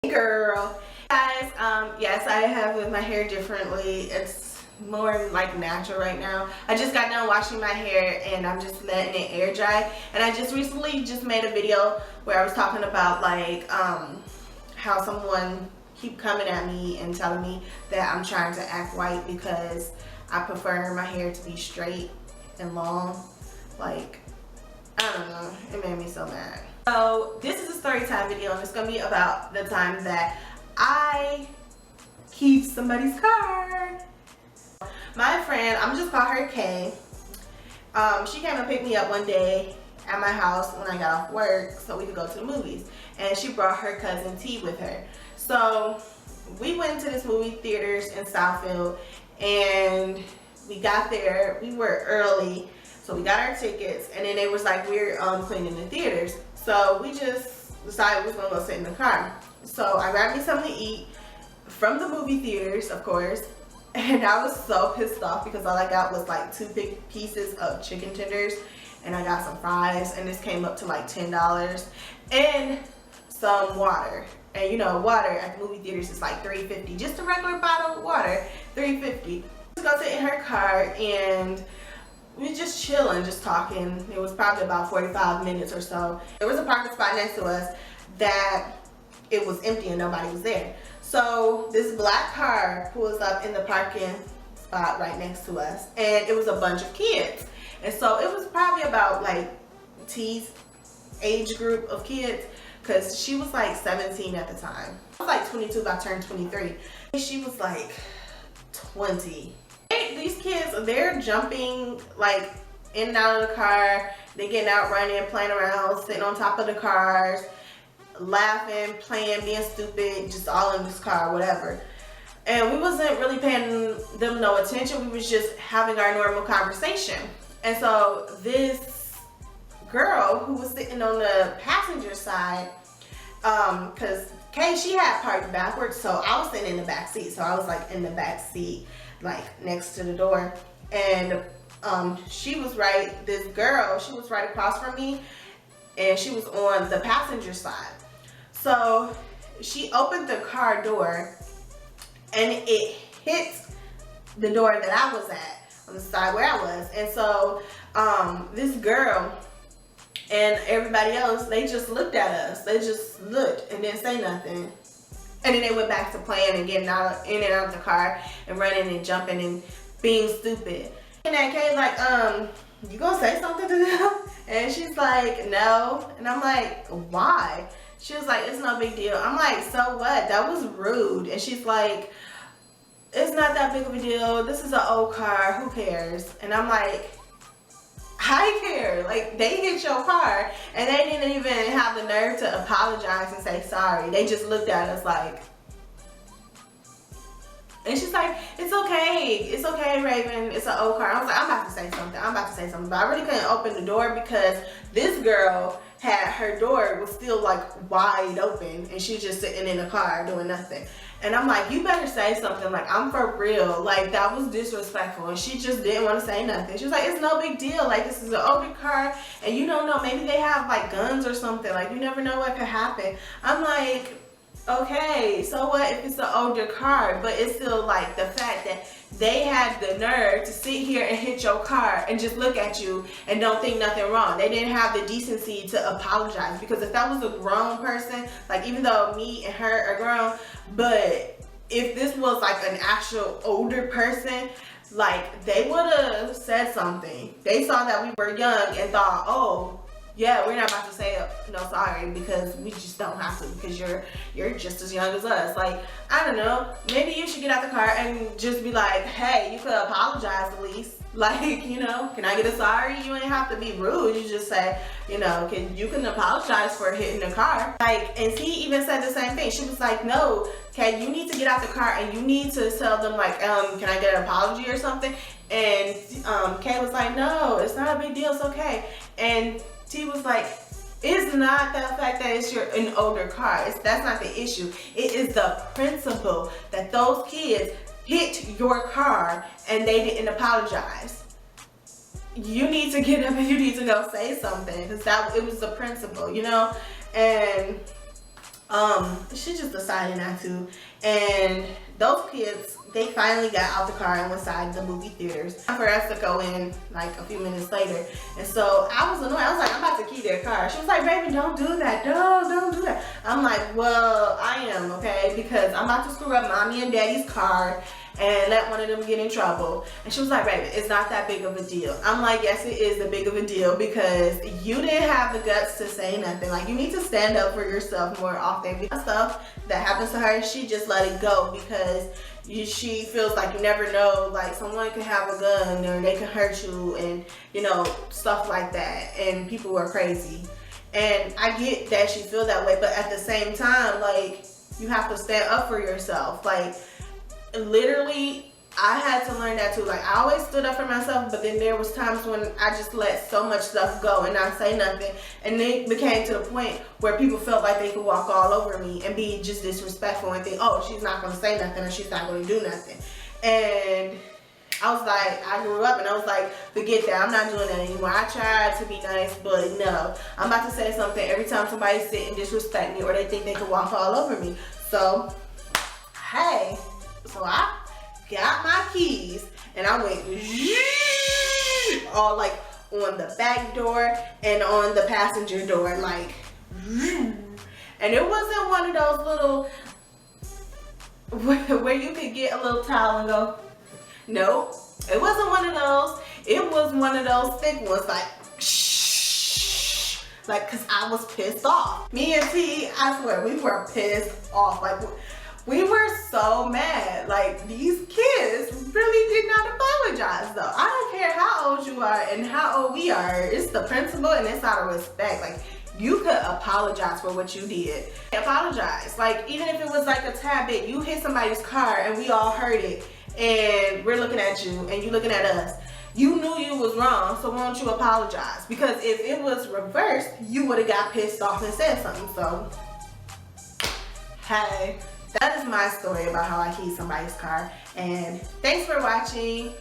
Girl, guys, yes, I have my hair differently. It's more like natural right now. I just got done washing my hair and I'm just letting it air dry. And I just recently just made a video where I was talking about like how someone keep coming at me and telling me that I'm trying to act white because I prefer my hair to be straight and long. Like, I don't know, it made me so mad. So this is a story time video and it's gonna be about the time that I keep somebody's car. My friend, I'm just call her Kay. She came and picked me up one day at my house when I got off work so we could go to the movies. And she brought her cousin T with her. So we went to this movie theaters in Southfield and we got there. We were early, so we got our tickets and then they was like, we're cleaning the theaters. So we just decided we was gonna go sit in the car. So I grabbed me something to eat from the movie theaters, of course. And I was so pissed off because all I got was like 2 big pieces of chicken tenders and I got some fries and this came up to like $10 and some water. And you know, water at the movie theaters is like $3.50. Just a regular bottle of water, $3.50. Let's go sit in her car and we just chilling, just talking. It was probably about 45 minutes or so. There was a parking spot next to us that it was empty and nobody was there. So this black car pulls up in the parking spot right next to us and it was a bunch of kids. And so it was probably about like T's age group of kids because she was like 17 at the time. I was like 22, I turned 23. She was like 20. These kids, they're jumping like in and out of the car. They're getting out, running, playing around, sitting on top of the cars, laughing, playing, being stupid, just all in this car, whatever. And we wasn't really paying them no attention. We was just having our normal conversation. And so this girl who was sitting on the passenger side, because Kay, she had parked backwards, so I was sitting in the back seat. So I was like in the back seat, like next to the door. And she was right, this girl, she was right across from me and she was on the passenger side. So she opened the car door and it hit the door that I was at on the side where I was. And so this girl and everybody else, they just looked at us. They just looked and didn't say nothing. And then they went back to playing and getting out in and out of the car and running and jumping and being stupid. And that Kay's like, you gonna say something to them? And she's like, no. And I'm like, why? She was like, it's no big deal. I'm like, so what? That was rude. And she's like, it's not that big of a deal. This is an old car. Who cares? And I'm like, I care. Like, they hit your car and they didn't even have the nerve to apologize and say sorry. They just looked at us like, and she's like, it's okay, Rayven, it's an old car. I was like, I'm about to say something, but I really couldn't open the door because this girl had, her door was still like wide open and she's just sitting in the car doing nothing. And I'm like, you better say something, like, I'm for real, like, that was disrespectful. And she just didn't want to say nothing. She was like, it's no big deal, like, this is an older car and you don't know, maybe they have like guns or something, like, you never know what could happen. I'm like, okay, so what if it's an older car? But it's still like the fact that they had the nerve to sit here and hit your car and just look at you and don't think nothing wrong. They didn't have the decency to apologize, because if that was a grown person, like, even though me and her are grown, but if this was like an actual older person, like, they would have said something. They saw that we were young and thought, oh yeah, we're not about to say no sorry because we just don't have to, because you're just as young as us. Like, I don't know, maybe you should get out the car and just be like, hey, you could apologize at least. Like, you know, can I get a sorry? You ain't have to be rude. You just say, you know, you can apologize for hitting the car. Like, and he even said the same thing. She was like, no, okay, you need to get out the car and you need to tell them, like, can I get an apology or something? And Kay was like, no, it's not a big deal, it's okay. And T was like, it's not the fact that it's an older car. That's not the issue. It is the principle that those kids hit your car and they didn't apologize. You need to get up and you need to go say something, because it was the principle, you know? And She just decided not to. And those kids, they finally got out the car and went inside the movie theaters for us to go in like a few minutes later. And so I was annoyed. I was like, I'm about to key their car. She was like, Rayven, don't do that. Don't do that. I'm like, well, I am, okay? Because I'm about to screw up mommy and daddy's car and let one of them get in trouble. And she was like, Rayven, it's not that big of a deal. I'm like, yes, it is a big of a deal because you didn't have the guts to say nothing. Like, you need to stand up for yourself more often. Because stuff that happens to her, she just let it go because she feels like you never know, like someone can have a gun or they can hurt you and, you know, stuff like that. And people are crazy. And I get that she feels that way, but at the same time, like, you have to stand up for yourself. Like, literally, I had to learn that too. Like, I always stood up for myself, but then there was times when I just let so much stuff go and not say nothing. And it became to the point where people felt like they could walk all over me and be just disrespectful and think, oh, she's not going to say nothing or she's not going to do nothing. And I was like, I grew up and I was like, forget that. I'm not doing that anymore. I tried to be nice, but no. I'm about to say something every time somebody sit and disrespect me or they think they can walk all over me. So, hey. So I got my keys and I went all like on the back door and on the passenger door, like, and it wasn't one of those little where you could get a little towel and go. Nope, it wasn't one of those. It was one of those thick ones, like shh, like, cause I was pissed off. Me and T, I swear, we were pissed off. Like, we were so mad. Like, these kids really did not apologize though. I don't care how old you are and how old we are. It's the principle and it's out of respect. Like, you could apologize for what you did. Apologize. Like, even if it was like a tad bit, you hit somebody's car and we all heard it and we're looking at you and you looking at us. You knew you was wrong, so why don't you apologize? Because if it was reversed, you would have got pissed off and said something. So, hey. That is my story about how I keyed somebody's car. And thanks for watching.